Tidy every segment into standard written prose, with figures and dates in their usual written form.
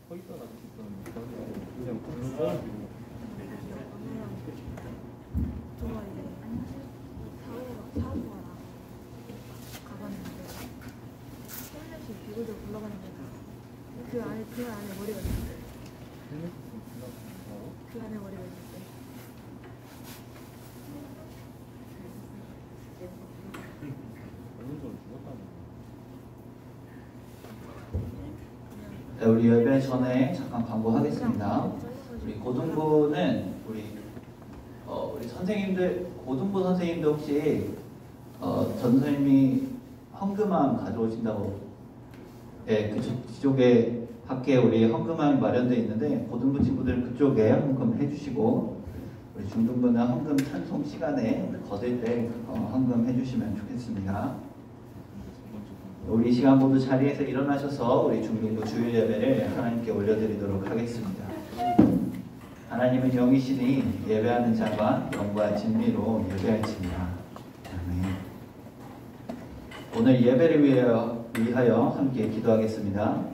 거기다가 그냥 공부하는 저가 이제 사고가 가봤는데 헬멧이 비고도 굴러가는 데그 안에 머리가 있었어요. 그 안에 머리가 있었어요. 네, 우리 예배 전에 잠깐 광고하겠습니다. 우리 고등부는 우리 선생님들, 고등부 선생님들 혹시 전 선생님이 헌금함 가져오신다고, 네, 그쪽에 밖에 우리 헌금함 마련되어 있는데 고등부 친구들 그쪽에 헌금 해주시고, 우리 중등부는 헌금 찬송 시간에 거들 때 헌금 해주시면 좋겠습니다. 우리 이 시간 모두 자리에서 일어나셔서 우리 중등부 주일 예배를 하나님께 올려드리도록 하겠습니다. 하나님은 영이시니 예배하는 자가 영과 진리로 예배할지니라. 아멘. 오늘 예배를 위하여 함께 기도하겠습니다.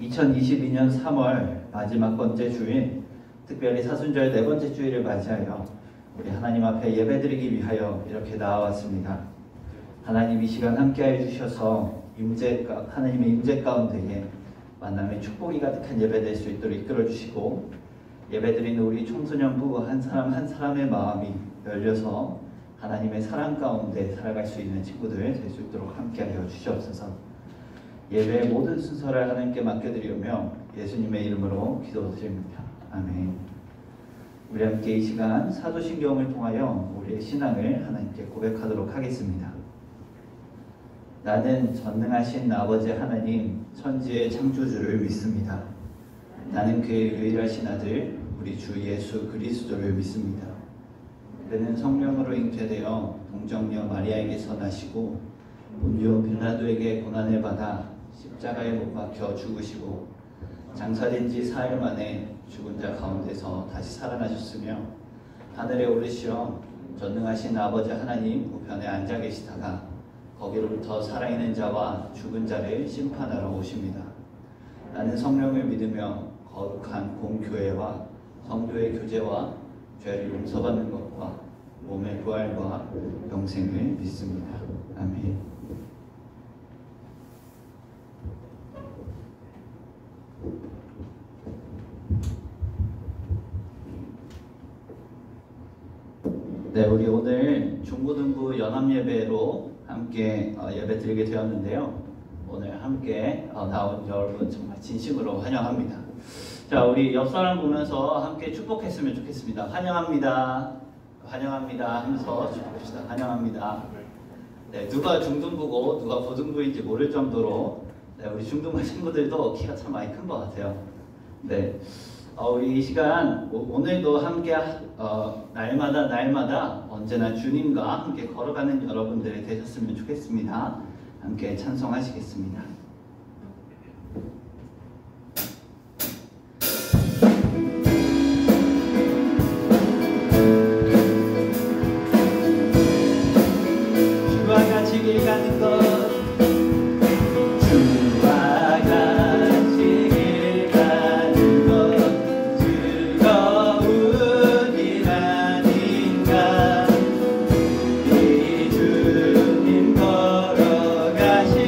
2022년 3월 마지막 번째 주일, 특별히 사순절 네 번째 주일을 맞이하여 우리 하나님 앞에 예배드리기 위하여 이렇게 나와왔습니다. 하나님 이 시간 함께해 주셔서 하나님의 임재 가운데에 만남의 축복이 가득한 예배 될 수 있도록 이끌어 주시고, 예배드리는 우리 청소년부 한 사람 한 사람의 마음이 열려서 하나님의 사랑 가운데 살아갈 수 있는 친구들 될 수 있도록 함께하여 주시옵소서. 예배의 모든 순서를 하나님께 맡겨드리며 예수님의 이름으로 기도드립니다. 아멘. 우리 함께 이 시간 사도신경을 통하여 우리의 신앙을 하나님께 고백하도록 하겠습니다. 나는 전능하신 아버지 하나님 천지의 창조주를 믿습니다. 나는 그의 유일하신 아들 우리 주 예수 그리스도를 믿습니다. 그는 성령으로 잉태되어 동정녀 마리아에게서 나시고 본디오 빌라도에게 고난을 받아 십자가에 못 박혀 죽으시고 장사된 지 4일 만에 죽은 자 가운데서 다시 살아나셨으며 하늘에 오르시어 전능하신 아버지 하나님 우편에 앉아 계시다가 거기로부터 살아있는 자와 죽은 자를 심판하러 오십니다. 나는 성령을 믿으며 거룩한 공교회와 성도의 교제와 죄를 용서받는 것과 몸의 부활과 영생을 믿습니다. 아멘. 네, 우리 오늘 중고등부 연합예배로 함께 예배 드리게 되었는데요. 오늘 함께 나온 여러분 정말 진심으로 환영합니다. 자, 우리 옆 사람 보면서 함께 축복했으면 좋겠습니다. 환영합니다. 환영합니다 하면서 축복합시다. 환영합니다. 네, 누가 중등부고 누가 고등부인지 모를 정도로 네, 우리 중등부 친구들도 키가 참 많이 큰 것 같아요. 네, 우리 이 시간 오늘도 함께 날마다 언제나 주님과 함께 걸어가는 여러분들이 되셨으면 좋겠습니다. 함께 찬송하시겠습니다. 주와 같이 길 가는 것 주님 걸어가신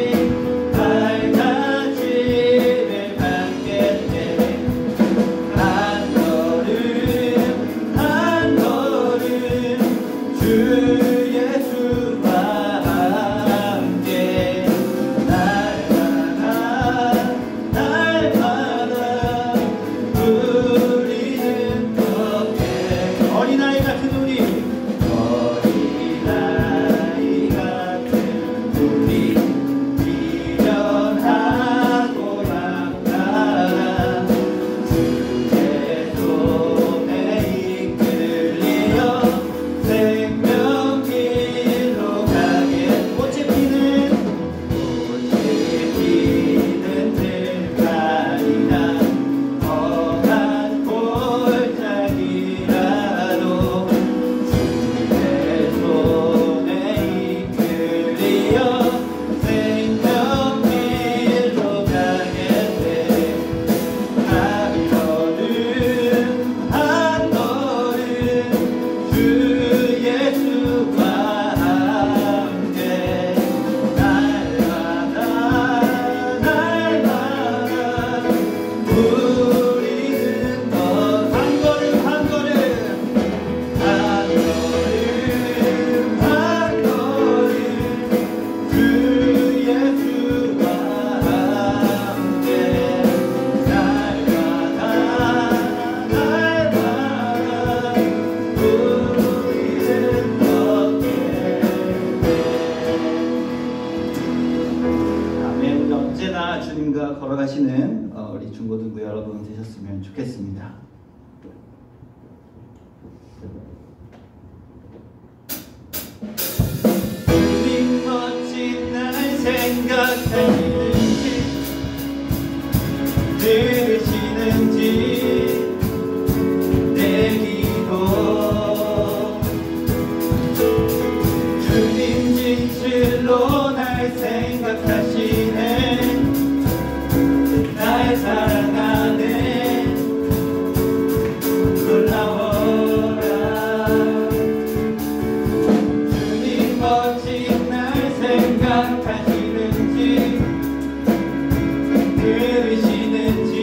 중고등부 여러분 되셨으면 좋겠습니다. 주님 멋진 날 생각하시는지 들으시는지 내 기도 주님 진실로 날 생각하시네 날 사랑하네 놀라워라 주님 멋진 날 생각하시는지 들으시는지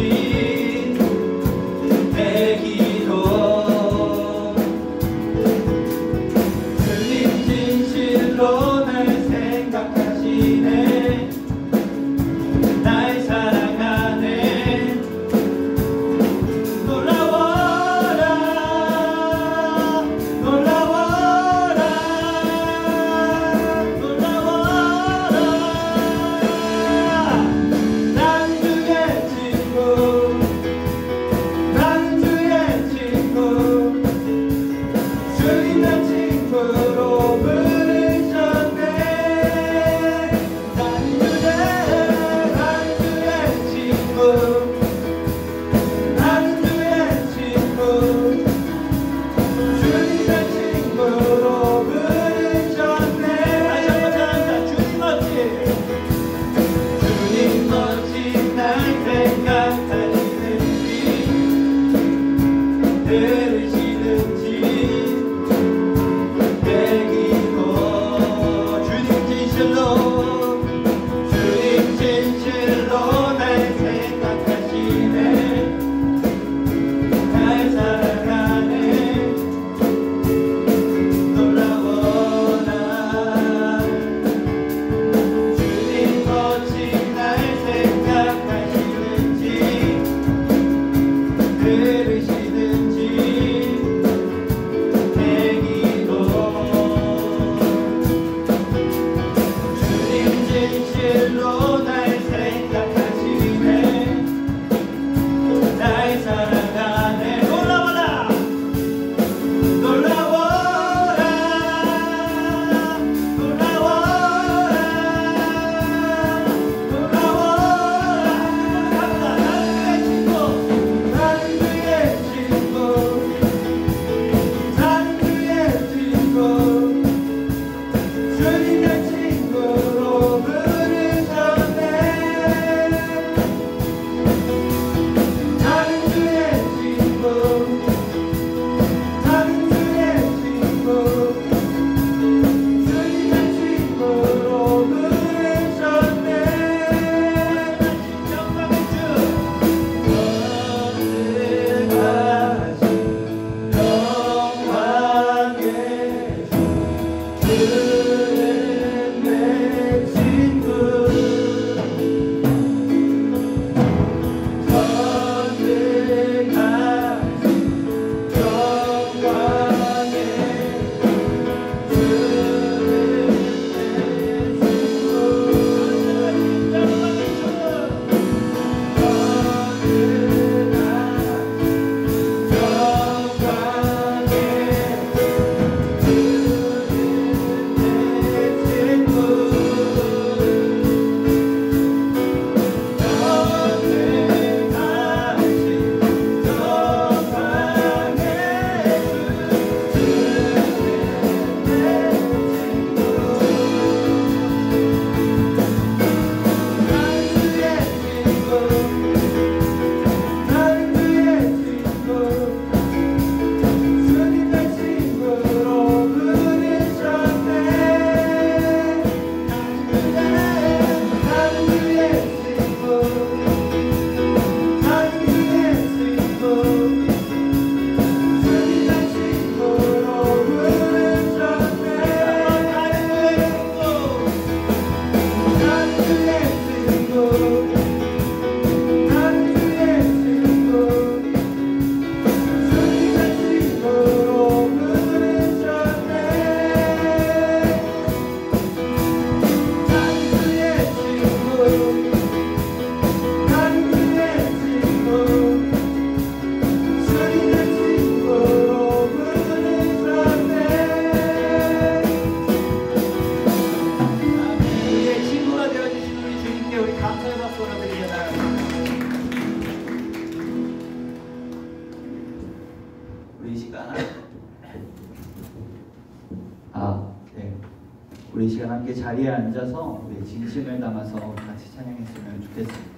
우리 시간 함께 자리에 앉아서 우리 진심을 담아서 같이 찬양했으면 좋겠습니다.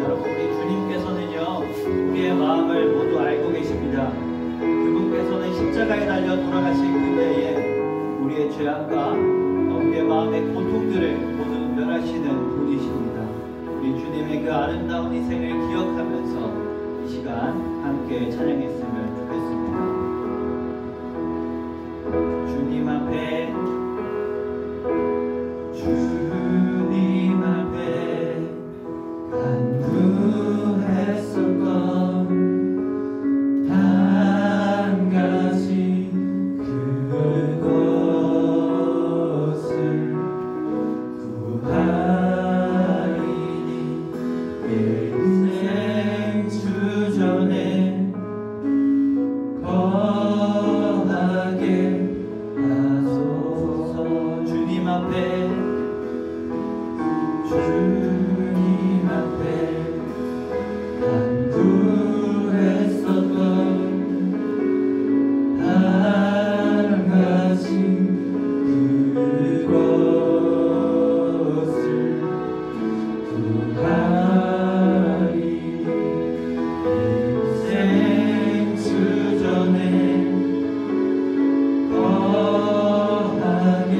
여러분, 우리 주님께서는요, 우리의 마음을 모두 알고 계십니다. 그분께서는 십자가에 달려 돌아가신 그때에 우리의 죄악과 우리의 마음의 고통들을 모두 은별하시는 분이십니다. 우리 주님의 그 아름다운 희생을 기억하면서 이 시간 함께 찬양했으면 좋겠습니다. 주님 앞에 간구했었던 한 가지 그것을 구하리니 내 인생 주전에 거하게 하소서. 주님 앞에 간구했었던 한 가지 그것을 구하리. 인생 주전에 거하게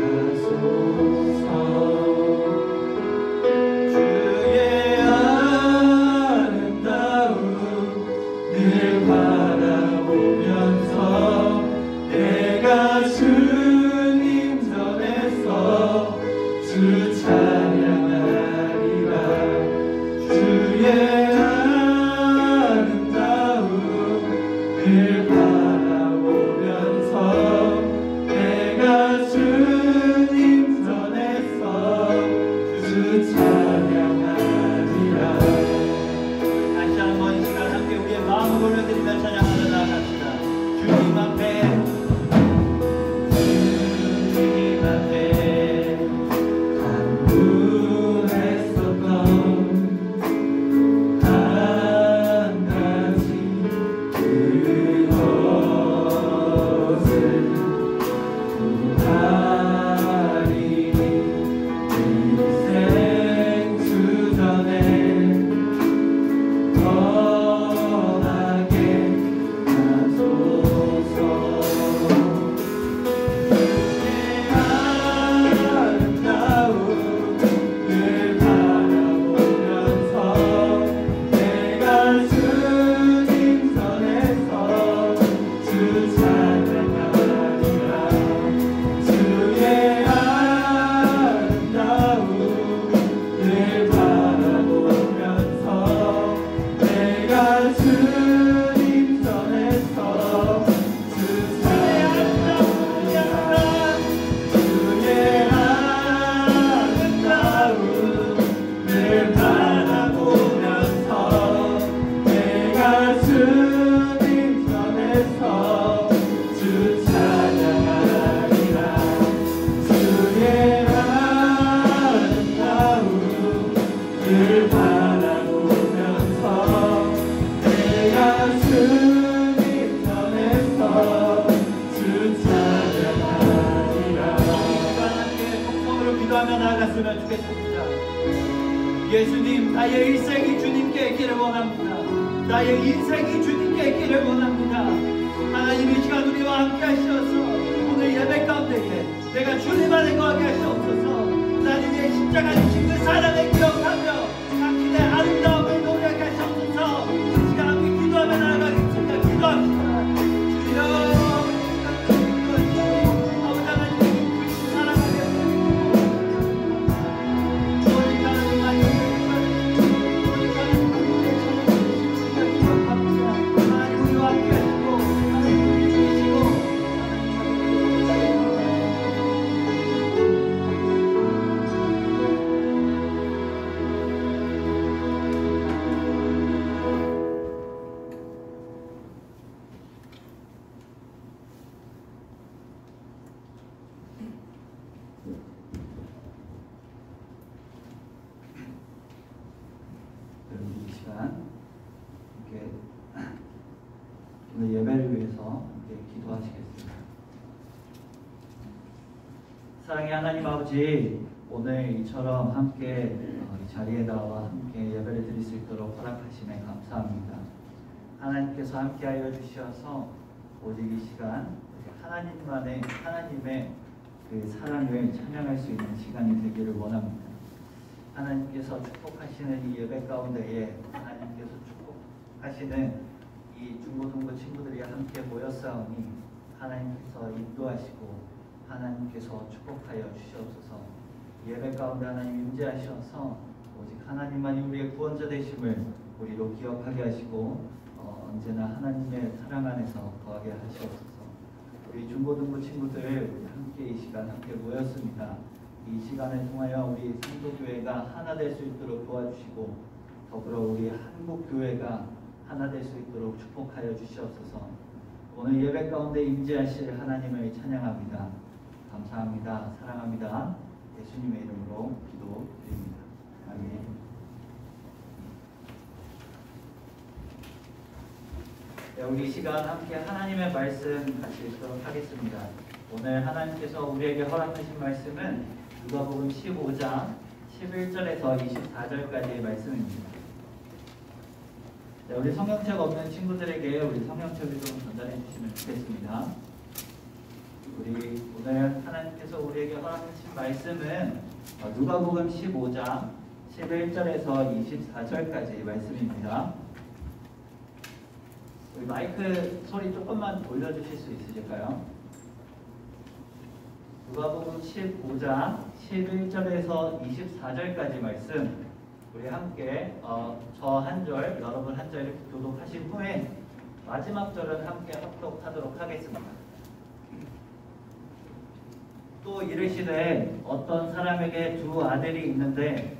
하소서. 주의 아름다움 늘 바라보면서 내가 주님 전에서 주 찬양하리라. 주의 아름다움 늘 바라보면서 내가 주님 전에서 주 찬양하리라. 다시 한번 이 시간 함께 우리의 마음을 올려드리며 찬양하러 나갑시다. 주님 앞에 간구했었던 한 가지 그것을 구하리니 인생 주전에 거하게 하소서. 아름다움 늘 바라보면서 내가 주님 전에서 주 찬양하리라. 주의 아름다움 늘 바라보면서 내가 주님 전에서 주 찬양하리라. 주의 아름다움 늘 바라보면서 내가 주님 전에서 주 찬양하리라. 주의 아름다움 늘 바라보면서 내가 주님 전에서 주 찬양하리라. 함께 통성으로 기도하며 나아갔으면 좋겠습니다. 예수님, 나의 일생이 주님께 있기를 원합니다. 나의 인생이 주님께 있기를 원합니다. 하나님, 이 시간 우리와 함께 하셔서 오늘 예배 가운데에 내가 주님 안에 거하게 하시옵소서. 나를 위해 십자가 지신 그 사랑을 기억하며 당신의 아름다움을 노래하게 하시옵소서. 이 시간 함께 기도하며 나아가겠습니다. 기도합시다. 주여, 아버지 하나님, 사랑하게 사랑의 하나님 아버지, 오늘 이처럼 함께 이 자리에 나와 함께 예배를 드릴 수 있도록 허락하심에 감사합니다. 하나님께서 함께하여 주셔서 오직 이 시간 하나님의 그 사랑을 찬양할 수 있는 시간이 되기를 원합니다. 하나님께서 축복하시는 이 예배 가운데에 하나님께서 축복하시는 이 중고등부 친구들이 함께 모였사오니 하나님께서 인도하시고 하나님께서 축복하여 주시옵소서. 예배 가운데 하나님 임재하셔서 오직 하나님만이 우리의 구원자 되심을 우리로 기억하게 하시고 언제나 하나님의 사랑 안에서 거하게 하시옵소서. 우리 중고등부 친구들 함께 이 시간 함께 모였습니다. 이 시간을 통하여 우리 성도교회가 하나 될 수 있도록 도와주시고 더불어 우리 한국교회가 하나 될 수 있도록 축복하여 주시옵소서. 오늘 예배 가운데 임재하실 하나님을 찬양합니다. 감사합니다. 사랑합니다. 예수님의 이름으로 기도드립니다. 아멘. 네, 우리 시간 함께 하나님의 말씀 같이 읽도록 하겠습니다. 오늘 하나님께서 우리에게 허락하신 말씀은 누가복음 15장 11절에서 24절까지의 말씀입니다. 네, 우리 성경책 없는 친구들에게 우리 성경책을 좀 전달해 주시면 좋겠습니다. 우리 오늘 하나님께서 우리에게 허락하신 말씀은 누가복음 15장 11절에서 24절까지의 말씀입니다. 우리 마이크 소리 조금만 올려주실 수 있으실까요? 누가복음 15장 11절에서 24절까지 말씀 우리 함께 저 한 절, 여러분 한 절 이렇게 교독하신 후에 마지막 절은 함께 합독하도록 하겠습니다. 또 이르시되 어떤 사람에게 두 아들이 있는데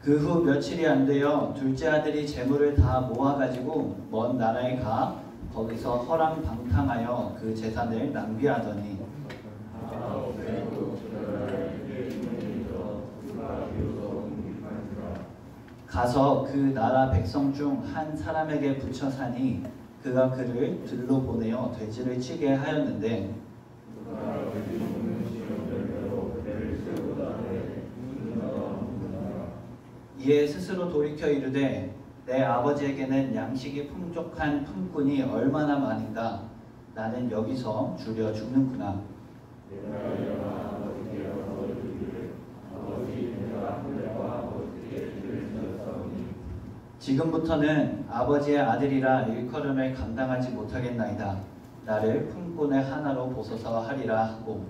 그 후 며칠이 안 되어 둘째 아들이 재물을 다 모아가지고 먼 나라에 가 거기서 허랑방탕하여 그 재산을 낭비하더니 가서 그 나라 백성 중 한 사람에게 붙여 사니 그가 그를 들로 보내어 돼지를 치게 하였는데 이에 스스로 돌이켜 이르되 내 아버지에게는 양식이 풍족한 품꾼이 얼마나 많은가 나는 여기서 줄여 죽는구나. 지금부터는 아버지의 아들이라 일컬음을 감당하지 못하겠나이다. 나를 품꾼의 하나로 보소서 하리라 하고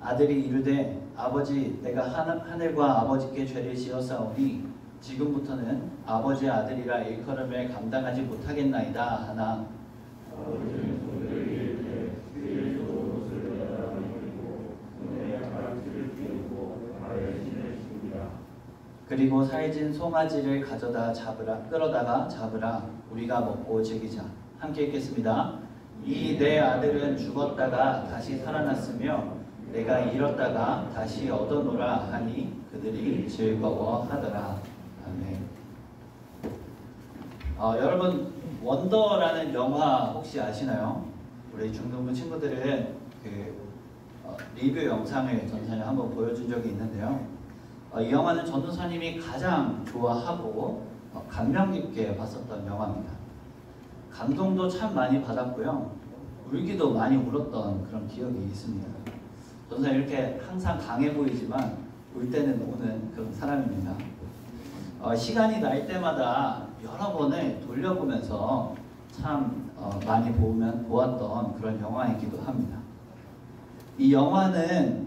아들이 이르되 아버지 내가 하늘과 아버지께 죄를 지었사오니 지금부터는 아버지의 아들이라 일컬음을 감당하지 못하겠나이다 하나 그리고 살진 송아지를 가져다 끌어다가 잡으라 우리가 먹고 즐기자. 함께 읽겠습니다. 이 내 아들은 죽었다가 다시 살아났으며 내가 잃었다가 다시 얻어노라 하니 그들이 즐거워하더라. 아멘. 여러분 원더라는 영화 혹시 아시나요? 우리 중등부 친구들은 리뷰 영상을 전사에 한번 보여준 적이 있는데요. 이 영화는 전도사님이 가장 좋아하고 감명 깊게 봤었던 영화입니다. 감동도 참 많이 받았고요. 울기도 많이 울었던 그런 기억이 있습니다. 전도사님 이렇게 항상 강해 보이지만 울 때는 우는 그런 사람입니다. 시간이 날 때마다 여러 번을 돌려보면서 참 많이 보았던 그런 영화이기도 합니다. 이 영화에는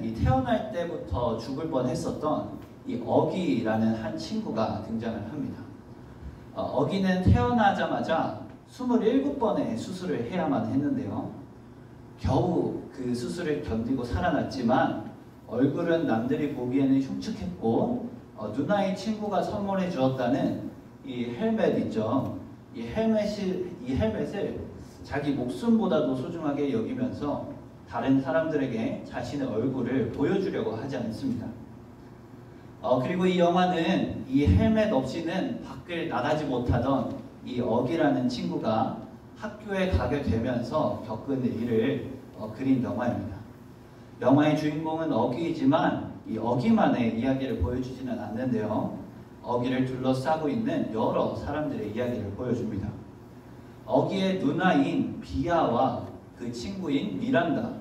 이 태어날 때부터 죽을 뻔했었던 이 어기라는 한 친구가 등장을 합니다. 어기는 태어나자마자 27번의 수술을 해야만 했는데요. 겨우 그 수술을 견디고 살아났지만 얼굴은 남들이 보기에는 흉측했고 누나의 친구가 선물해 주었다는 이 헬멧 있죠. 이 헬멧을 자기 목숨보다도 소중하게 여기면서 다른 사람들에게 자신의 얼굴을 보여주려고 하지 않습니다. 그리고 이 영화는 이 헬멧 없이는 밖을 나가지 못하던 이 어기라는 친구가 학교에 가게 되면서 겪은 일을 그린 영화입니다. 영화의 주인공은 어기이지만 이 어기만의 이야기를 보여주지는 않는데요. 어기를 둘러싸고 있는 여러 사람들의 이야기를 보여줍니다. 어기의 누나인 비아와 그 친구인 미란다,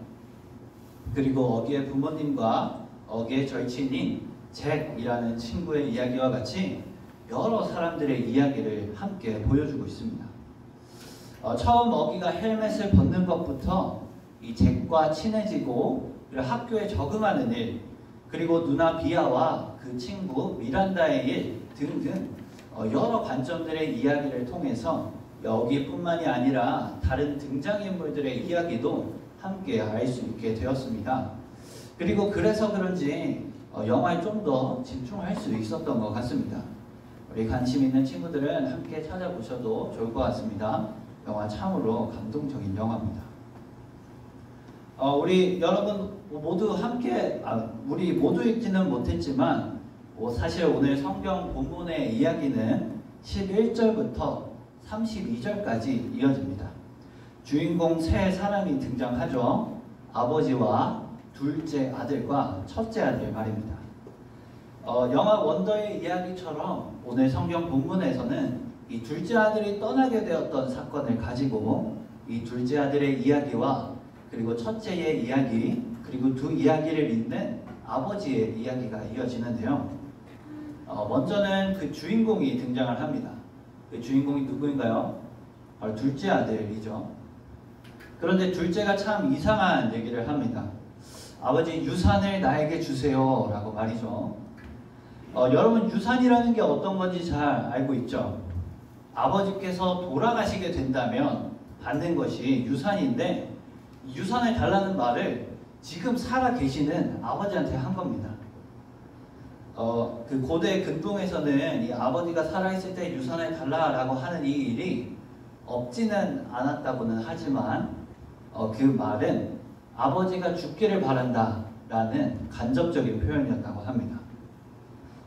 그리고 어기의 부모님과 어기의 절친인 잭이라는 친구의 이야기와 같이 여러 사람들의 이야기를 함께 보여주고 있습니다. 처음 어기가 헬멧을 벗는 것부터 이 잭과 친해지고 그리고 학교에 적응하는 일, 그리고 누나 비아와 그 친구 미란다의 일 등등 여러 관점들의 이야기를 통해서 여기뿐만이 아니라 다른 등장인물들의 이야기도 함께 알 수 있게 되었습니다. 그리고 그래서 그런지 영화에 좀 더 집중할 수 있었던 것 같습니다. 우리 관심 있는 친구들은 함께 찾아보셔도 좋을 것 같습니다. 영화 참으로 감동적인 영화입니다. 우리 여러분 모두 함께 우리 모두 읽지는 못했지만 사실 오늘 성경 본문의 이야기는 11절부터 32절까지 이어집니다. 주인공 세 사람이 등장하죠. 아버지와 둘째 아들과 첫째 아들 말입니다. 영화 원더의 이야기처럼 오늘 성경 본문에서는 이 둘째 아들이 떠나게 되었던 사건을 가지고 이 둘째 아들의 이야기와 그리고 첫째의 이야기, 그리고 두 이야기를 잇는 아버지의 이야기가 이어지는데요. 먼저는 그 주인공이 등장을 합니다. 그 주인공이 누구인가요? 바로 둘째 아들이죠. 그런데 둘째가 참 이상한 얘기를 합니다. 아버지, 유산을 나에게 주세요 라고 말이죠. 여러분, 유산이라는 게 어떤 건지 잘 알고 있죠? 아버지께서 돌아가시게 된다면 받는 것이 유산인데, 유산을 달라는 말을 지금 살아 계시는 아버지한테 한 겁니다. 그 고대 근동에서는 이 아버지가 살아있을 때 유산을 달라라고 하는 이 일이 없지는 않았다고는 하지만 그 말은 아버지가 죽기를 바란다라는 간접적인 표현이었다고 합니다.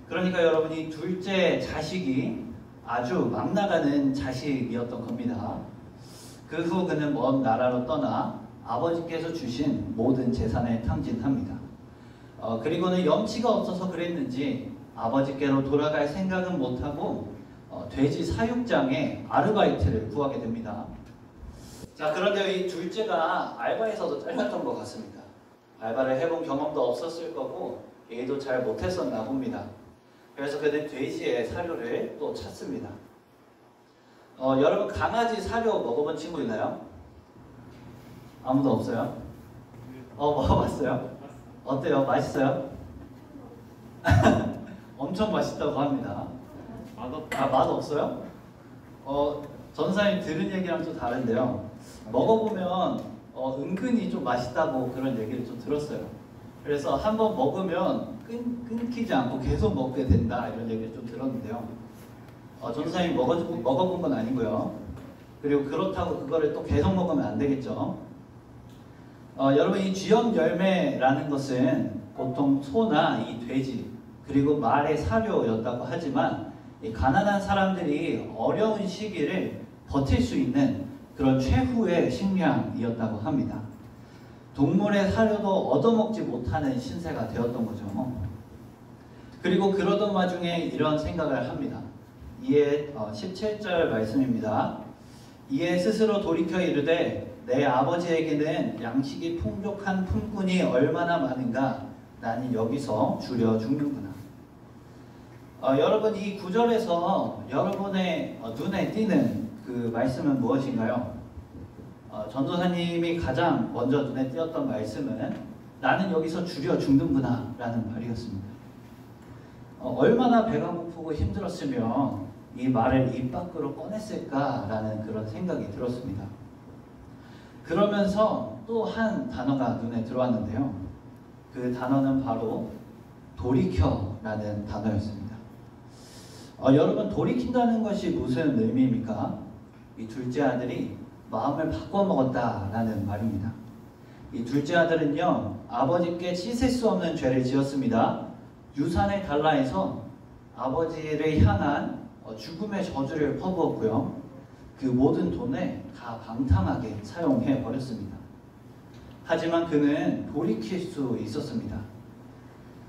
그러니까 여러분이 둘째 자식이 아주 막 나가는 자식이었던 겁니다. 그 후 그는 먼 나라로 떠나 아버지께서 주신 모든 재산을 탕진합니다. 그리고는 염치가 없어서 그랬는지 아버지께로 돌아갈 생각은 못하고 돼지 사육장에 아르바이트를 구하게 됩니다. 자, 그런데 이 둘째가 알바에서도 잘렸던 것 같습니다. 알바를 해본 경험도 없었을 거고 일도 잘 못했었나 봅니다. 그래서 그는 돼지의 사료를 또 찾습니다. 여러분, 강아지 사료 먹어본 친구 있나요? 아무도 없어요? 먹어봤어요? 어때요? 맛있어요? 엄청 맛있다고 합니다. 맛없어요? 전사님 들은 얘기랑 좀 다른데요. 먹어보면 은근히 좀 맛있다고 그런 얘기를 좀 들었어요. 그래서 한번 먹으면 끊기지 않고 계속 먹게 된다 이런 얘기를 좀 들었는데요. 전사님 먹어본 건 아니고요. 그리고 그렇다고 그거를 또 계속 먹으면 안 되겠죠. 여러분, 이 쥐염 열매라는 것은 보통 소나 이 돼지 그리고 말의 사료였다고 하지만 이 가난한 사람들이 어려운 시기를 버틸 수 있는 그런 최후의 식량이었다고 합니다. 동물의 사료도 얻어먹지 못하는 신세가 되었던 거죠. 그리고 그러던 와중에 이런 생각을 합니다. 이에 17절 말씀입니다. 이에 스스로 돌이켜 이르되 내 아버지에게는 양식이 풍족한 품꾼이 얼마나 많은가, 나는 여기서 줄여 죽는구나. 여러분, 이 구절에서 여러분의 눈에 띄는 그 말씀은 무엇인가요? 전도사님이 가장 먼저 눈에 띄었던 말씀은 나는 여기서 줄여 죽는구나 라는 말이었습니다. 얼마나 배가 고프고 힘들었으면 이 말을 입 밖으로 꺼냈을까라는 그런 생각이 들었습니다. 그러면서 또 한 단어가 눈에 들어왔는데요. 그 단어는 바로 돌이켜라는 단어였습니다. 여러분, 돌이킨다는 것이 무슨 의미입니까? 이 둘째 아들이 마음을 바꿔먹었다라는 말입니다. 이 둘째 아들은요, 아버지께 씻을 수 없는 죄를 지었습니다. 유산을 달라 해서 아버지를 향한 죽음의 저주를 퍼부었고요. 그 모든 돈을 다 방탕하게 사용해 버렸습니다. 하지만 그는 돌이킬 수 있었습니다.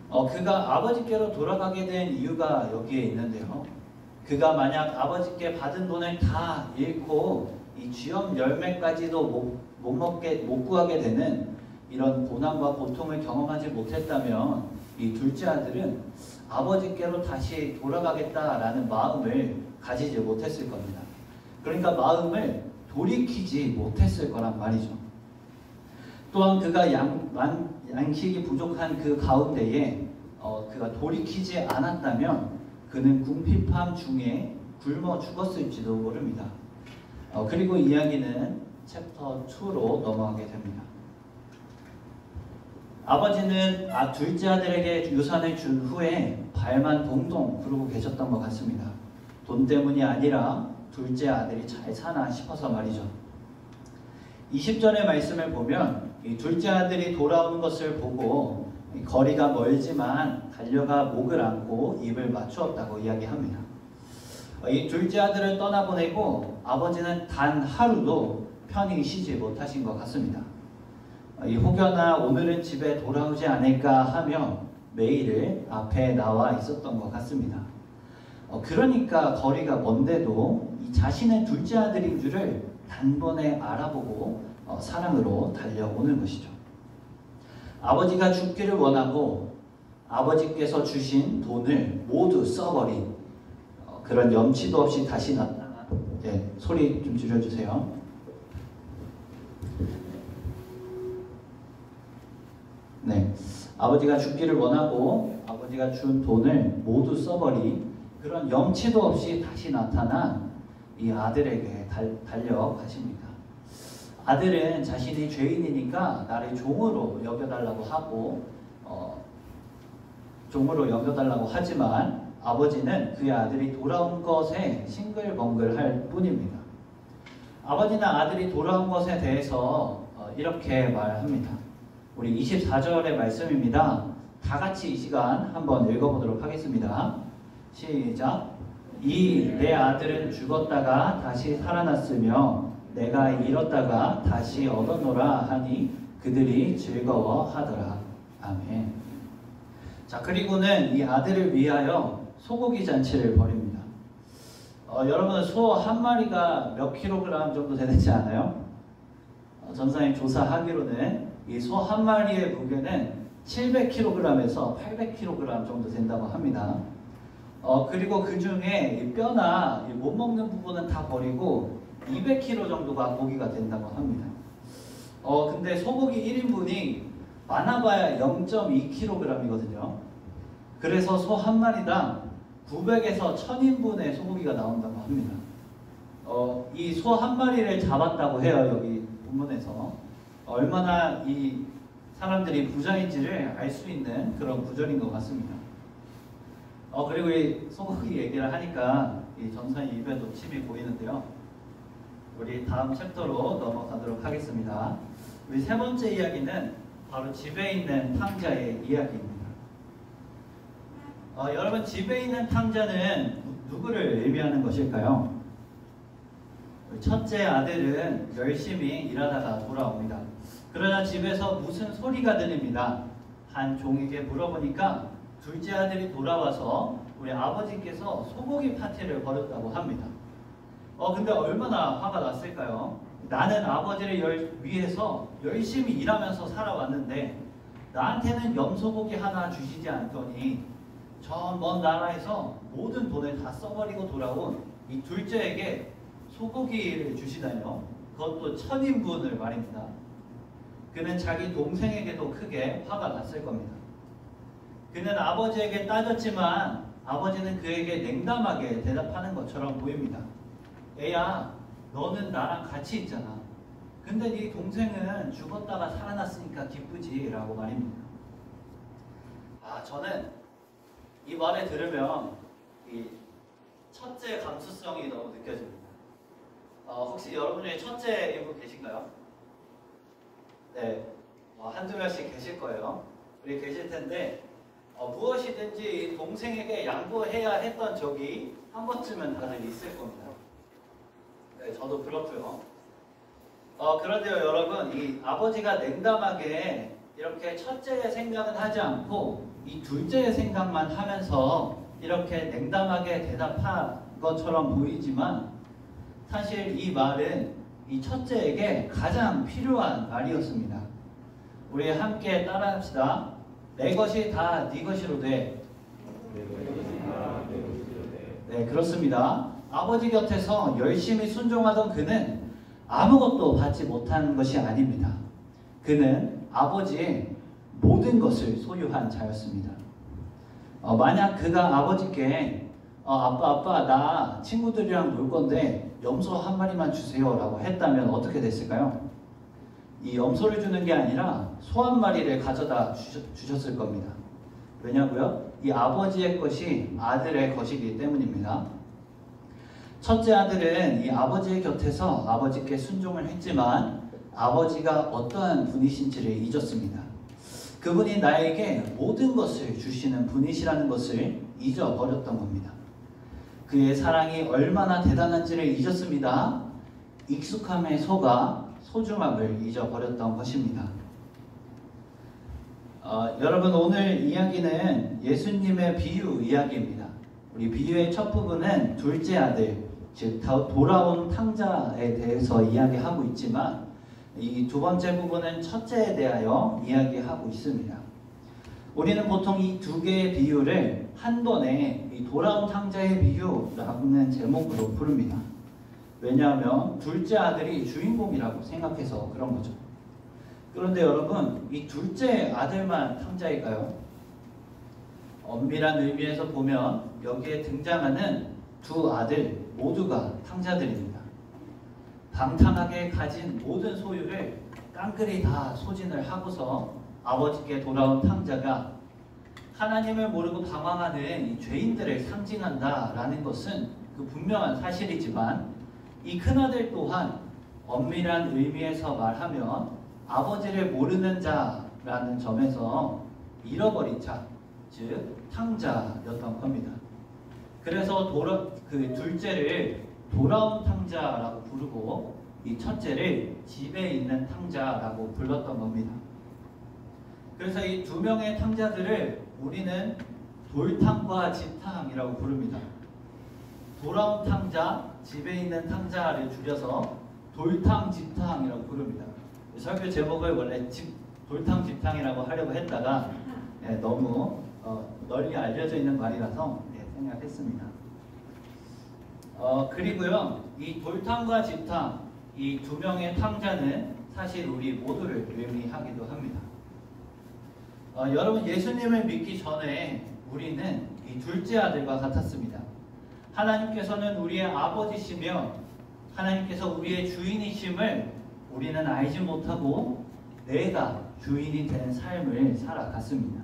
그가 아버지께로 돌아가게 된 이유가 여기에 있는데요. 그가 만약 아버지께 받은 돈을 다 잃고 이 쥐염 열매까지도 못 구하게 되는 이런 고난과 고통을 경험하지 못했다면 이 둘째 아들은 아버지께로 다시 돌아가겠다라는 마음을 가지지 못했을 겁니다. 그러니까 마음을 돌이키지 못했을 거란 말이죠. 또한 그가 양식이 부족한 그 가운데에 그가 돌이키지 않았다면 그는 궁핍함 중에 굶어 죽었을지도 모릅니다. 그리고 이야기는 챕터 2로 넘어가게 됩니다. 아버지는 둘째 아들에게 유산을 준 후에 발만 동동 구르고 계셨던 것 같습니다. 돈 때문이 아니라 둘째 아들이 잘 사나 싶어서 말이죠. 20절의 말씀을 보면 이 둘째 아들이 돌아오는 것을 보고 거리가 멀지만 달려가 목을 안고 입을 맞추었다고 이야기합니다. 이 둘째 아들을 떠나보내고 아버지는 단 하루도 편히 쉬지 못하신 것 같습니다. 혹여나 오늘은 집에 돌아오지 않을까 하며 매일 앞에 나와 있었던 것 같습니다. 그러니까 거리가 먼데도 이 자신의 둘째 아들인 줄을 단번에 알아보고 사랑으로 달려오는 것이죠. 아버지가 죽기를 원하고 아버지께서 주신 돈을 모두 써버린 그런 염치도 없이 다시 나타난, 소리 좀 줄여주세요. 네, 아버지가 죽기를 원하고 아버지가 준 돈을 모두 써버린 그런 염치도 없이 다시 나타난 이 아들에게 달려가십니다. 아들은 자신이 죄인이니까 나를 종으로 여겨달라고 하고 종으로 여겨달라고 하지만 아버지는 그의 아들이 돌아온 것에 싱글벙글할 뿐입니다. 아버지는 아들이 돌아온 것에 대해서 이렇게 말합니다. 우리 24절의 말씀입니다. 다 같이 이 시간 한번 읽어보도록 하겠습니다. 시작. 내 아들은 죽었다가 다시 살아났으며 내가 잃었다가 다시 얻었노라 하니 그들이 즐거워하더라. 아멘. 자, 그리고는 이 아들을 위하여 소고기 잔치를 벌입니다. 여러분, 소 한 마리가 몇 킬로그램 정도 되는지 아나요? 전사님 조사하기로는 이 소 한 마리의 무게는 700kg에서 800kg 정도 된다고 합니다. 그리고 그 중에 이 뼈나 못 먹는 부분은 다 버리고 200kg 정도가 고기가 된다고 합니다. 근데 소고기 1인분이 많아봐야 0.2kg이거든요. 그래서 소 한 마리당 900에서 1000인분의 소고기가 나온다고 합니다. 이 소 한 마리를 잡았다고 해요. 여기 본문에서. 얼마나 이 사람들이 부자인지를 알 수 있는 그런 구절인 것 같습니다. 그리고 이 소고기 얘기를 하니까 이 전사의 입에도 침이 고이는데요. 우리 다음 챕터로 넘어가도록 하겠습니다. 우리 세 번째 이야기는 바로 집에 있는 탕자의 이야기입니다. 여러분, 집에 있는 탕자는 누구를 의미하는 것일까요? 첫째 아들은 열심히 일하다가 돌아옵니다. 그러나 집에서 무슨 소리가 들립니다. 한 종에게 물어보니까 둘째 아들이 돌아와서 우리 아버지께서 소고기 파티를 벌였다고 합니다. 근데 얼마나 화가 났을까요? 나는 아버지를 위해서 열심히 일하면서 살아왔는데 나한테는 염소고기 하나 주시지 않더니 저 먼 나라에서 모든 돈을 다 써버리고 돌아온 이 둘째에게 소고기를 주시다니요. 그것도 1000인분을 말입니다. 그는 자기 동생에게도 크게 화가 났을 겁니다. 그는 아버지에게 따졌지만 아버지는 그에게 냉담하게 대답하는 것처럼 보입니다. 애야, 너는 나랑 같이 있잖아. 근데 네 동생은 죽었다가 살아났으니까 기쁘지 라고 말입니다. 저는 이 말을 들으면 첫째 감수성이 너무 느껴집니다. 혹시 여러분 중에 첫째 인분 계신가요? 네, 한두 명씩 계실 거예요. 우리 계실 텐데 무엇이든지 동생에게 양보해야 했던 적이 한 번쯤은 다들 있을 겁니다. 네, 저도 그렇고요. 그런데요, 여러분, 이 아버지가 냉담하게 이렇게 첫째의 생각은 하지 않고 이 둘째의 생각만 하면서 이렇게 냉담하게 대답한 것처럼 보이지만 사실 이 말은 이 첫째에게 가장 필요한 말이었습니다. 우리 함께 따라합시다. 내 것이 다 네 것이로 돼. 네, 그렇습니다. 아버지 곁에서 열심히 순종하던 그는 아무것도 받지 못한 것이 아닙니다. 그는 아버지의 모든 것을 소유한 자였습니다. 만약 그가 아버지께 아빠 나 친구들이랑 놀 건데 염소 한 마리만 주세요 라고 했다면 어떻게 됐을까요? 이 염소를 주는 게 아니라 소 한 마리를 가져다 주셨을 겁니다. 왜냐고요? 이 아버지의 것이 아들의 것이기 때문입니다. 첫째 아들은 이 아버지의 곁에서 아버지께 순종을 했지만 아버지가 어떠한 분이신지를 잊었습니다. 그분이 나에게 모든 것을 주시는 분이시라는 것을 잊어버렸던 겁니다. 그의 사랑이 얼마나 대단한지를 잊었습니다. 익숙함에 속아 소중함을 잊어버렸던 것입니다. 여러분, 오늘 이야기는 예수님의 비유 이야기입니다. 우리 비유의 첫 부분은 둘째 아들, 즉 돌아온 탕자에 대해서 이야기하고 있지만 이 두 번째 부분은 첫째에 대하여 이야기하고 있습니다. 우리는 보통 이 두 개의 비유를 한 번에 이 돌아온 탕자의 비유라는 제목으로 부릅니다. 왜냐하면 둘째 아들이 주인공이라고 생각해서 그런 거죠. 그런데 여러분, 이 둘째 아들만 탕자일까요? 엄밀한 의미에서 보면 여기에 등장하는 두 아들 모두가 탕자들입니다. 방탕하게 가진 모든 소유를 깡그리 다 소진을 하고서 아버지께 돌아온 탕자가 하나님을 모르고 방황하는 이 죄인들을 상징한다라는 것은 그 분명한 사실이지만 이 큰아들 또한 엄밀한 의미에서 말하면 아버지를 모르는 자라는 점에서 잃어버린 자, 즉 탕자였던 겁니다. 그래서 그 둘째를 돌아온 탕자라고 부르고 이 첫째를 집에 있는 탕자라고 불렀던 겁니다. 그래서 이 두 명의 탕자들을 우리는 돌탕과 집탕이라고 부릅니다. 돌아온 탕자, 집에 있는 탕자를 줄여서 돌탕, 집탕이라고 부릅니다. 설교 제목을 원래 돌탕, 집탕이라고 하려고 했다가 너무 널리 알려져 있는 말이라서 생각했습니다. 그리고요, 이 돌탕과 집탕, 이 두 명의 탕자는 사실 우리 모두를 의미하기도 합니다. 여러분, 예수님을 믿기 전에 우리는 이 둘째 아들과 같았습니다. 하나님께서는 우리의 아버지시며 하나님께서 우리의 주인이심을 우리는 알지 못하고 내가 주인이 되는 삶을 살아갔습니다.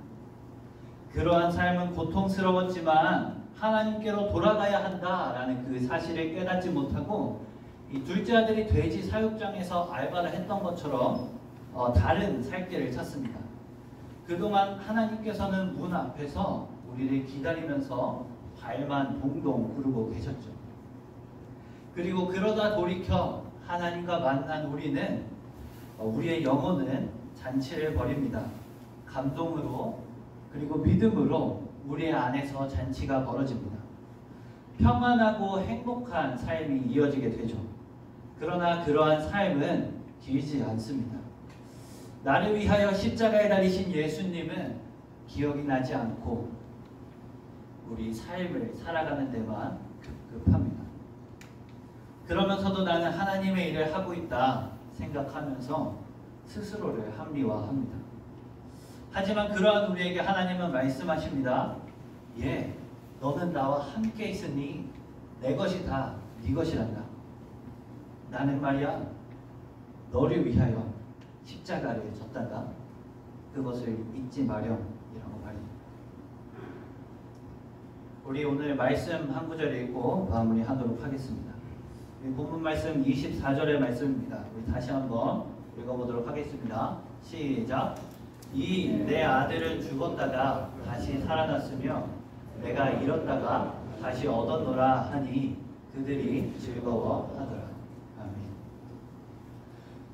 그러한 삶은 고통스러웠지만 하나님께로 돌아가야 한다라는 그 사실을 깨닫지 못하고 이 둘째 아들이 돼지 사육장에서 알바를 했던 것처럼 다른 살 길을 찾습니다. 그동안 하나님께서는 문 앞에서 우리를 기다리면서 발만 동동 구르고 계셨죠. 그리고 그러다 돌이켜 하나님과 만난 우리는 우리의 영혼은 잔치를 벌입니다. 감동으로 그리고 믿음으로 우리 안에서 잔치가 벌어집니다. 평안하고 행복한 삶이 이어지게 되죠. 그러나 그러한 삶은 길지 않습니다. 나를 위하여 십자가에 달리신 예수님은 기억이 나지 않고 우리 삶을 살아가는 데만 급급합니다. 그러면서도 나는 하나님의 일을 하고 있다 생각하면서 스스로를 합리화합니다. 하지만 그러한 우리에게 하나님은 말씀하십니다. 너는 나와 함께 있으니 내 것이 다 네 것이란다. 나는 말이야 너를 위하여 십자가를 졌다가 그것을 잊지 마렴이라고 말입니다. 우리 오늘 말씀 한 구절 읽고 마무리하도록 하겠습니다. 이 본문 말씀 24절의 말씀입니다. 우리 다시 한번 읽어보도록 하겠습니다. 시작. 이 내 아들은 죽었다가 다시 살아났으며 내가 잃었다가 다시 얻었노라 하니 그들이 즐거워하더라. 아멘.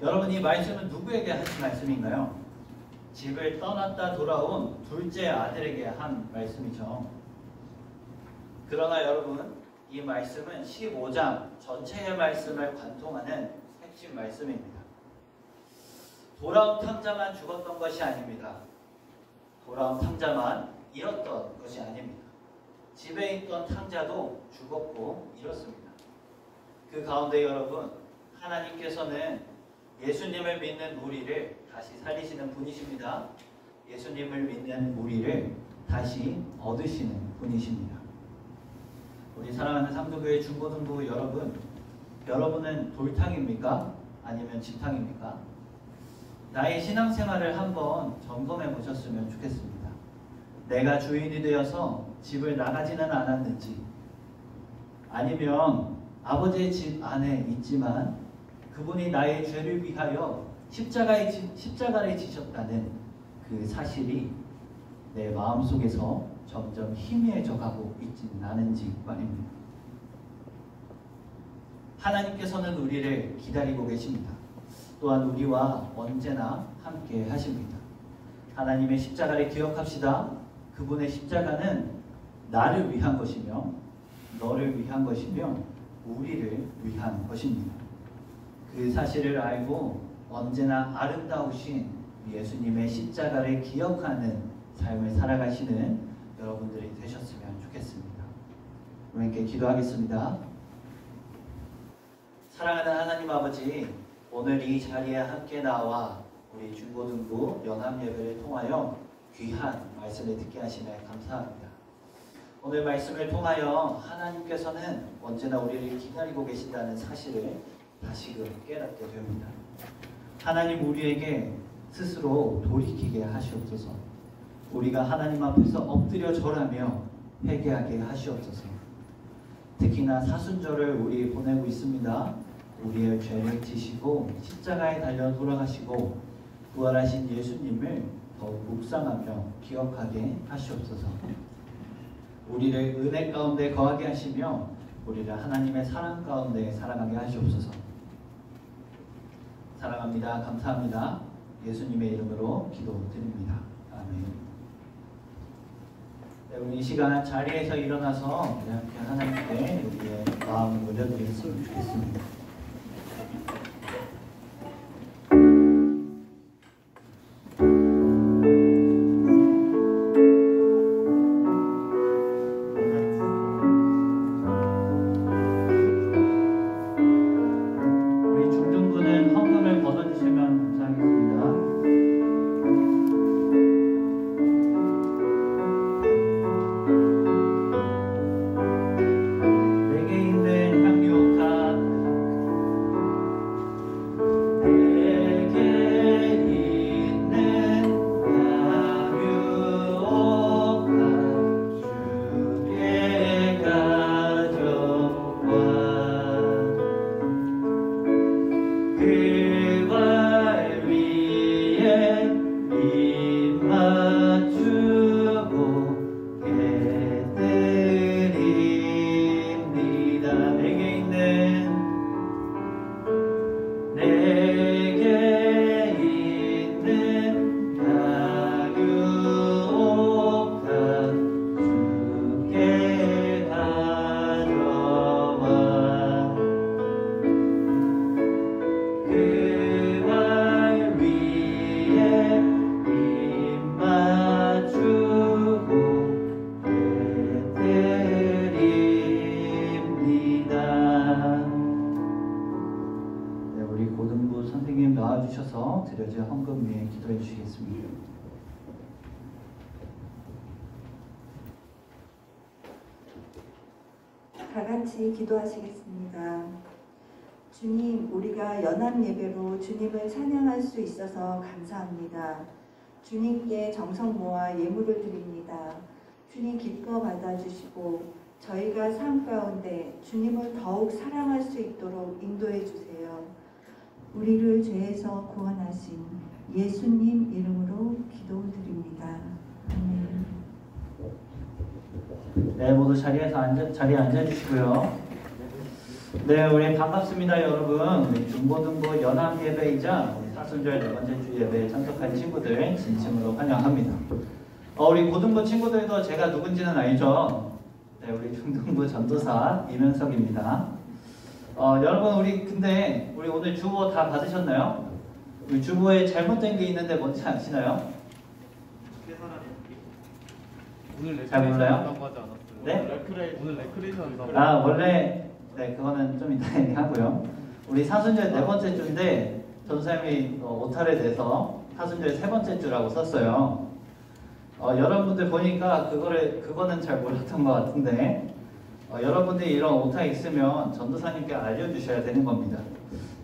여러분, 이 말씀은 누구에게 하신 말씀인가요? 집을 떠났다 돌아온 둘째 아들에게 한 말씀이죠. 그러나 여러분, 이 말씀은 15장 전체의 말씀을 관통하는 핵심 말씀입니다. 돌아온 탕자만 죽었던 것이 아닙니다. 돌아온 탕자만 잃었던 것이 아닙니다. 집에 있던 탕자도 죽었고 잃었습니다. 그 가운데 여러분, 하나님께서는 예수님을 믿는 우리를 다시 살리시는 분이십니다. 예수님을 믿는 우리를 다시 얻으시는 분이십니다. 우리 사랑하는 상도교회 중고등부 여러분, 여러분은 돌탕입니까? 아니면 집탕입니까? 나의 신앙생활을 한번 점검해 보셨으면 좋겠습니다. 내가 주인이 되어서 집을 나가지는 않았는지, 아니면 아버지의 집 안에 있지만 그분이 나의 죄를 위하여 십자가에 지셨다는 그 사실이 내 마음속에서 점점 희미해져 가고 있지는 않은지 말입니다. 하나님께서는 우리를 기다리고 계십니다. 또한 우리와 언제나 함께 하십니다. 하나님의 십자가를 기억합시다. 그분의 십자가는 나를 위한 것이며 너를 위한 것이며 우리를 위한 것입니다. 그 사실을 알고 언제나 아름다우신 예수님의 십자가를 기억하는 삶을 살아가시는 여러분들이 되셨으면 좋겠습니다. 우리께 기도하겠습니다. 사랑하는 하나님 아버지, 오늘 이 자리에 함께 나와 우리 중고등부 연합예배를 통하여 귀한 말씀을 듣게 하시며 감사합니다. 오늘 말씀을 통하여 하나님께서는 언제나 우리를 기다리고 계신다는 사실을 다시금 깨닫게 됩니다. 하나님, 우리에게 스스로 돌이키게 하시옵소서. 우리가 하나님 앞에서 엎드려 절하며 회개하게 하시옵소서. 특히나 사순절을 우리 보내고 있습니다. 우리의 죄를 지시고 십자가에 달려 돌아가시고 부활하신 예수님을 더욱 묵상하며 기억하게 하시옵소서. 우리를 은혜 가운데 거하게 하시며 우리를 하나님의 사랑 가운데 살아가게 하시옵소서. 사랑합니다. 감사합니다. 예수님의 이름으로 기도드립니다. 아멘. 네, 우리 이 시간 자리에서 일어나서 이렇게 하나님께 우리의 마음을 올려드리겠으면 좋겠습니다. 나와주셔서 드려질 헌금 위에 기도해 주시겠습니다. 다 같이 기도하시겠습니다. 주님, 우리가 연합 예배로 주님을 찬양할 수 있어서 감사합니다. 주님께 정성 모아 예물을 드립니다. 주님 기뻐 받아주시고 저희가 삶 가운데 주님을 더욱 사랑할 수 있도록 인도해 주세요. 우리를 죄에서 구원하신 예수님 이름으로 기도드립니다. 아멘. 네, 모두 자리에 앉아주시고요. 네, 우리 반갑습니다, 여러분. 우리 중고등부 연합 예배이자 우리 사순절 네 번째 주 예배에 참석한 친구들 진심으로 환영합니다. 우리 고등부 친구들도 제가 누군지는 알죠? 네, 우리 중등부 전도사 이면석입니다. 여러분, 우리 오늘 주보 다 받으셨나요? 우리 주보에 잘못된 게 있는데 뭔지 아시나요? 오늘 잘 몰라요? 한다고 하지 않았어요? 네? 오늘 레크레이션 한다고. 원래 네, 그거는 좀 이따 얘기하고요. 우리 사순절 네 번째 주인데 전사님이 오탈에 대해서 사순절 세 번째 주라고 썼어요. 여러분들 보니까 그거는 잘 몰랐던 것 같은데 여러분들이 이런 오타 있으면 전도사님께 알려주셔야 되는 겁니다.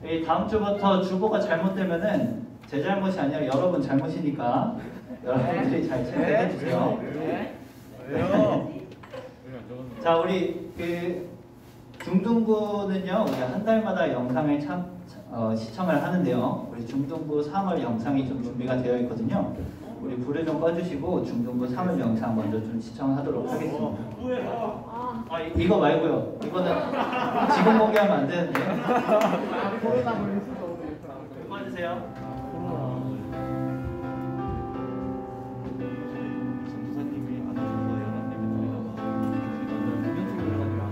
이 다음 주부터 주보가 잘못되면은 제 잘못이 아니라 여러분 잘못이니까 여러분들이 잘 체크해 주세요. 왜요? 자, 우리 중등부는요, 우리 한 달마다 영상을 시청을 하는데요. 우리 중등부 3월 영상이 좀 준비가 되어 있거든요. 우리 불을 좀 꺼주시고 중등부 3월 영상 먼저 좀 시청하도록 하겠습니다. 이거 말고요. 이거는 지금 공개하면 안 되는데. 꺼주세요. 전도사님이 안 오셔서 연합님이 저희다가 이벤트를 가지고 안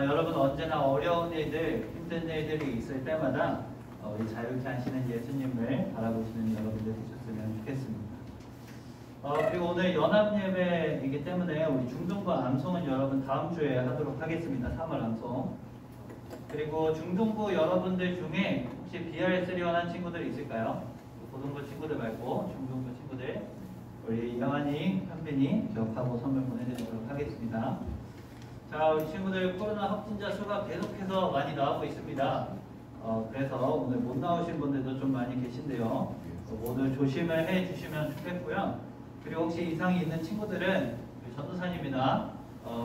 여러분 언제나 어려운 일들, 힘든 일들이 있을 때마다 우리 자유케 하시는 예수님을 바라보시는 여러분들 되셨으면 좋겠습니다. 그리고 오늘 연합 예배이기 때문에 우리 중등부 암송은 여러분 다음 주에 하도록 하겠습니다. 3월 암송. 그리고 중등부 여러분들 중에 혹시 BR 쓰리원한 친구들 있을까요? 고등부 친구들 말고 중등부 친구들 우리 영환이, 현빈이 기억하고 선물 보내드리도록 하겠습니다. 자, 우리 친구들 코로나 확진자 수가 계속해서 많이 나오고 있습니다. 그래서 오늘 못 나오신 분들도 좀 많이 계신데요. 모두 조심을 해주시면 좋겠고요. 그리고 혹시 이상이 있는 친구들은 우리 전도사님이나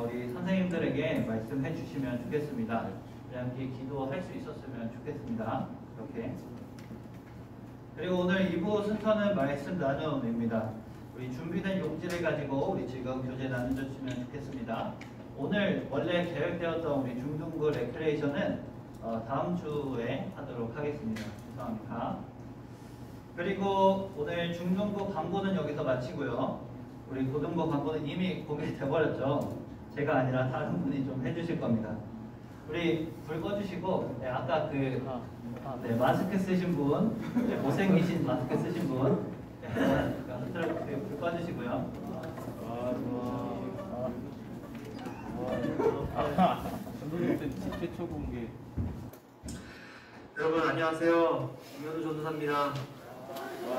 우리 선생님들에게 말씀해 주시면 좋겠습니다. 우리 함께 기도할 수 있었으면 좋겠습니다. 이렇게. 그리고 오늘 2부 순서는 말씀 나눔입니다. 우리 준비된 용지를 가지고 우리 지금 교제 나눠주시면 좋겠습니다. 오늘 원래 계획되었던 우리 중등부 레크레이션은 다음 주에 하도록 하겠습니다. 죄송합니다. 그리고 오늘 중등부 광고는 여기서 마치고요. 우리 고등부 광고는 이미 공개돼 버렸죠. 제가 아니라 다른 분이 좀 해주실 겁니다. 우리 불 꺼주시고, 네, 아까 네, 마스크 쓰신 분, 네, 못생기신 마스크 쓰신 분, 네, 불 꺼주시고요. 전도된 최초 공개. 여러분 안녕하세요. 김현우 전도사입니다. 네,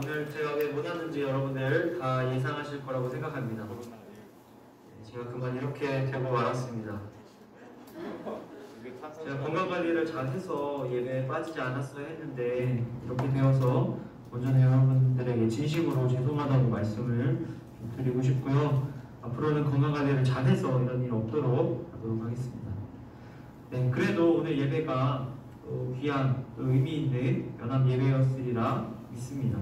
오늘 제가 왜 못 왔는지 여러분들 다 예상하실 거라고 생각합니다. 네, 제가 그만 이렇게 되고 말았습니다. 제가 건강관리를 잘해서 예배에 빠지지 않았어야 했는데 이렇게 되어서 먼저 여러분들에게 진심으로 죄송하다고 말씀을 좀 드리고 싶고요. 앞으로는 건강관리를 잘해서 이런 일 없도록 하도록 하겠습니다. 네, 그래도 오늘 예배가 귀한 의미 있는 연합 예배였으리라 믿습니다.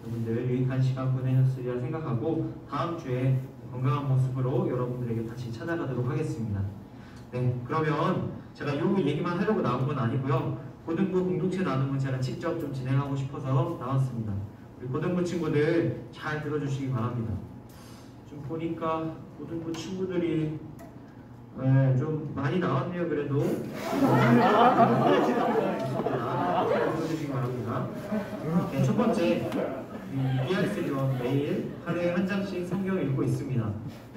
여러분들 유익한 시간 보내셨으리라 생각하고 다음 주에 건강한 모습으로 여러분들에게 다시 찾아가도록 하겠습니다. 네, 그러면 제가 요 얘기만 하려고 나온 건 아니고요. 고등부 공동체 나눔은 제가 직접 좀 진행하고 싶어서 나왔습니다. 우리 고등부 친구들 잘 들어주시기 바랍니다. 좀 보니까 고등부 친구들이 좀 많이 나왔네요. 그래도 들어주시기 바랍니다. 네, 첫 번째 BRC는 매일 하루에 한 장씩 성경 읽고 있습니다.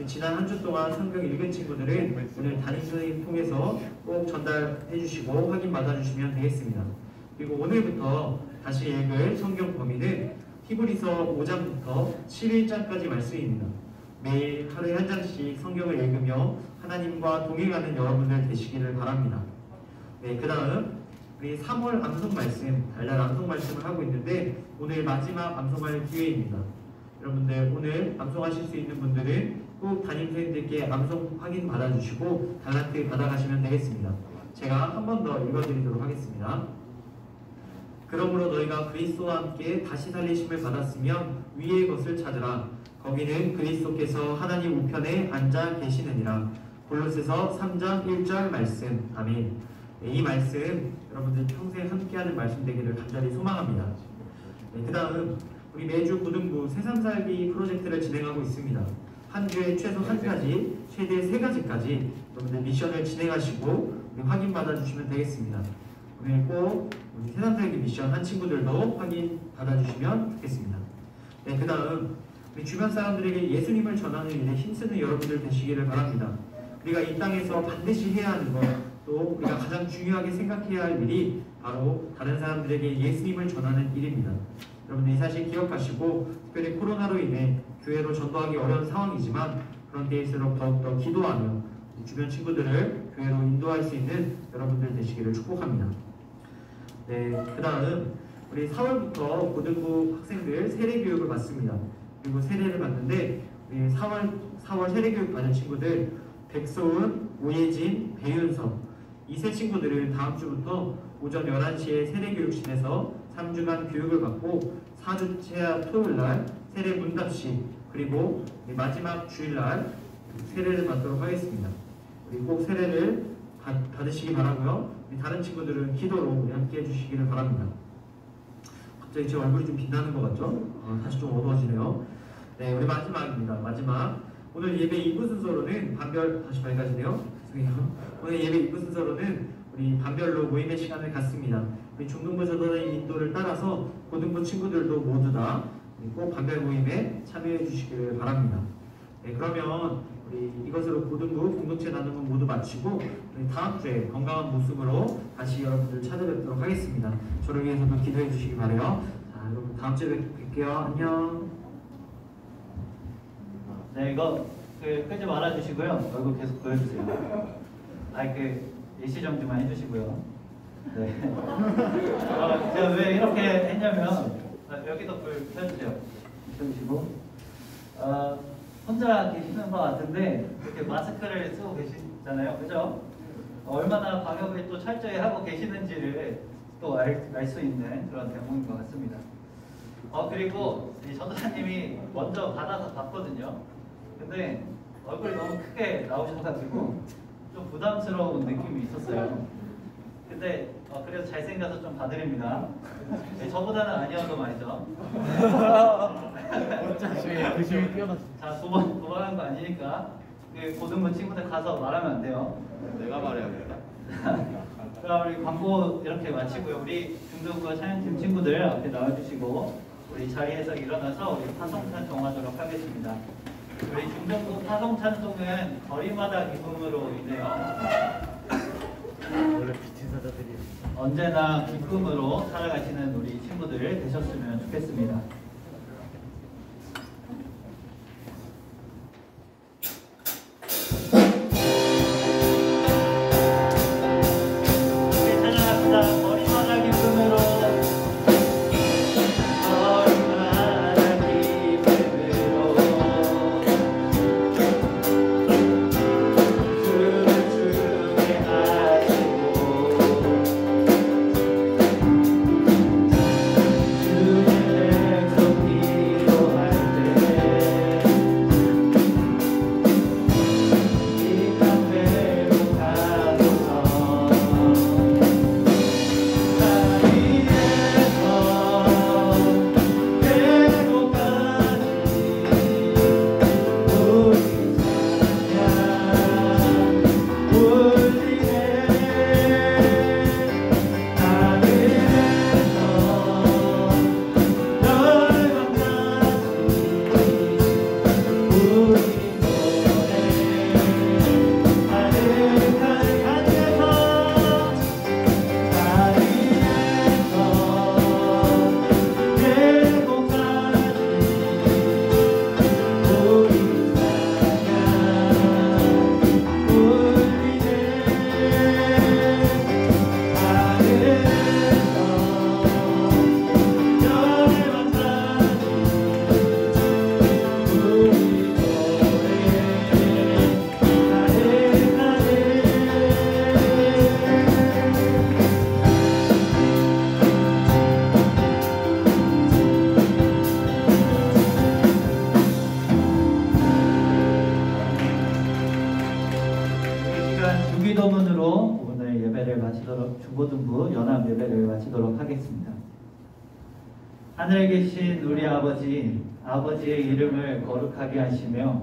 지난 한 주 동안 성경 읽은 친구들은 오늘 담임선생님 통해서 꼭 전달해 주시고 확인 받아 주시면 되겠습니다. 그리고 오늘부터 다시 읽을 성경 범위는 히브리서 5장부터 11장까지 말씀입니다. 매일 하루에 한 장씩 성경을 읽으며 하나님과 동행하는 여러분들 되시기를 바랍니다. 네, 그 다음 우리 3월 암송 말씀, 달달 암송 말씀을 하고 있는데 오늘 마지막 암송할 기회입니다. 여러분들 오늘 암송하실 수 있는 분들은 꼭 담임선생님들께 암송 확인 받아주시고 달란트 받아가시면 되겠습니다. 제가 한 번 더 읽어드리도록 하겠습니다. 그러므로 너희가 그리스도와 함께 다시 살리심을 받았으면 위의 것을 찾으라. 거기는 그리스도께서 하나님 우편에 앉아 계시느니라. 골로새서 3장 1절 말씀. 아멘. 네, 이 말씀 여러분들 평생 함께하는 말씀 되기를 간절히 소망합니다. 네, 그 다음 우리 매주 고등부 새삼살기 프로젝트를 진행하고 있습니다. 한 주에 최소 한 가지, 최대 3가지까지 여러분들 미션을 진행하시고 확인 받아주시면 되겠습니다. 오늘 꼭 우리 새삼살기 미션 한 친구들도 확인 받아주시면 좋겠습니다. 네, 그 다음 우리 주변 사람들에게 예수님을 전하는 일에 힘쓰는 여러분들 되시기를 바랍니다. 우리가 이 땅에서 반드시 해야 하는 것, 또 우리가 가장 중요하게 생각해야 할 일이 바로 다른 사람들에게 예수님을 전하는 일입니다. 여러분들 이 사실 기억하시고 특별히 코로나로 인해 교회로 전도하기 어려운 상황이지만 그런 때일수록 더욱더 기도하며 주변 친구들을 교회로 인도할 수 있는 여러분들 되시기를 축복합니다. 네, 그 다음 우리 4월부터 고등부 학생들 세례교육을 받습니다. 그리고 세례를 받는데 우리 4월 세례교육 받은 친구들 백소은, 오예진, 배윤석 이 세 친구들은 다음 주부터 오전 11시에 세례교육실에서 3주간 교육을 받고 4주차 토요일날 세례 문답식 그리고 마지막 주일날 세례를 받도록 하겠습니다. 우리 꼭 세례를 받으시기 바라고요. 우리 다른 친구들은 기도로 우리 함께 해주시기를 바랍니다. 갑자기 제 얼굴이 좀 빛나는 것 같죠? 다시 좀 어두워지네요. 네, 우리 마지막입니다. 마지막 오늘 예배 2부 순서로는 반별 다시 밝아지네요. 죄송해요. 오늘 예배 2부 순서로는 우리 반별로 모임의 시간을 갖습니다. 우리 중등부 전도사님 인도를 따라서 고등부 친구들도 모두 다 꼭 반별 모임에 참여해 주시기를 바랍니다. 네, 그러면 우리 이것으로 고등부 공동체 나눔은 모두 마치고 우리 다음 주에 건강한 모습으로 다시 여러분들 찾아뵙도록 하겠습니다. 저를 위해서도 기도해 주시기 바라요. 자, 여러분 다음 주에 뵐게요. 안녕. 네, 이거 끄지 말아주시고요. 얼굴 계속 보여주세요. 일시정지만 해주시고요. 네. 제가 왜 이렇게 했냐면 여기도 불 켜주세요. 켜주시고 혼자 계시는 것 같은데 이렇게 마스크를 쓰고 계시잖아요, 그죠? 얼마나 방역을 또 철저히 하고 계시는지를 또 알 수 있는 그런 대목인 것 같습니다. 그리고 이 전도사님이 먼저 받아서 봤거든요. 근데 얼굴이 너무 크게 나오셔가지고 좀 부담스러운 느낌이 있었어요. 근데 그래도 잘생겨서 좀 봐드립니다. 네, 저보다는 아니어도 말이죠. 의심이 뛰어났어. 자, 도망한 거 아니니까 고등부 친구들 가서 말하면 안 돼요. 내가 말해야겠다. 그럼 우리 광고 이렇게 마치고요. 우리 중등부 찬양팀 친구들 앞에 나와주시고 우리 자리에서 일어나서 우리 파송찬 정하도록 하겠습니다. 우리 중등부 파송찬송은 거리마다 기쁨으로 인해요. 원래 비친 사자들이 언제나 기쁨으로 살아가시는 우리 친구들 되셨으면 좋겠습니다. 주기도문으로 오늘 예배를 마치도록 중고등부 연합 예배를 마치도록 하겠습니다. 하늘에 계신 우리 아버지, 아버지의 이름을 거룩하게 하시며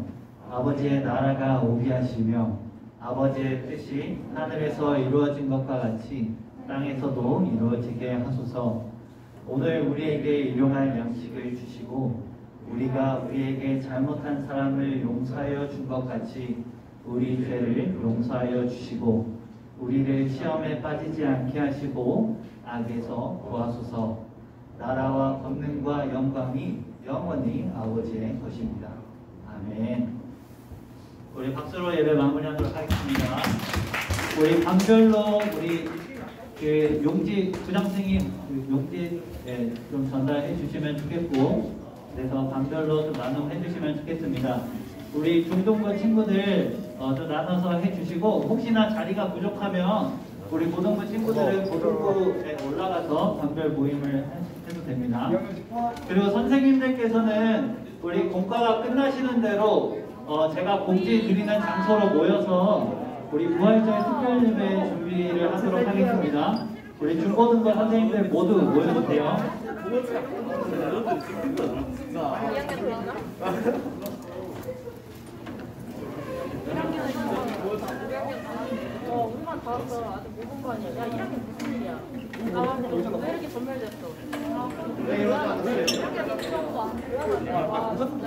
아버지의 나라가 오게 하시며 아버지의 뜻이 하늘에서 이루어진 것과 같이 땅에서도 이루어지게 하소서. 오늘 우리에게 일용할 양식을 주시고 우리가 우리에게 잘못한 사람을 용서하여 준 것 같이 우리 죄를 용서하여 주시고 우리를 시험에 빠지지 않게 하시고 악에서 구하소서. 나라와 권능과 영광이 영원히 아버지의 것입니다. 아멘. 우리 박수로 예배 마무리하도록 하겠습니다. 우리 방별로 우리 그 용지 부장생님 용지 좀 전달해 주시면 좋겠고, 그래서 방별로 좀 나눔해 주시면 좋겠습니다. 우리 중동부 친구들 좀 나눠서 해주시고, 혹시나 자리가 부족하면 우리 고등부 친구들은 고등부에 올라가서 방별 모임을 해도 됩니다. 그리고 선생님들께서는 우리 공과가 끝나시는 대로 제가 공지 드리는 장소로 모여서 우리 부활절 특별 예배 준비를 하도록 하겠습니다. 우리 중고등부 선생님들 모두 모여주세요. 우리만 다 왔어. 아직 못 본 거 아니야. 야, 1학년 무슨 일이야? 아, 근데 왜 이렇게 전멸됐어? 왜 이렇게 전멸됐어? 와, 진짜.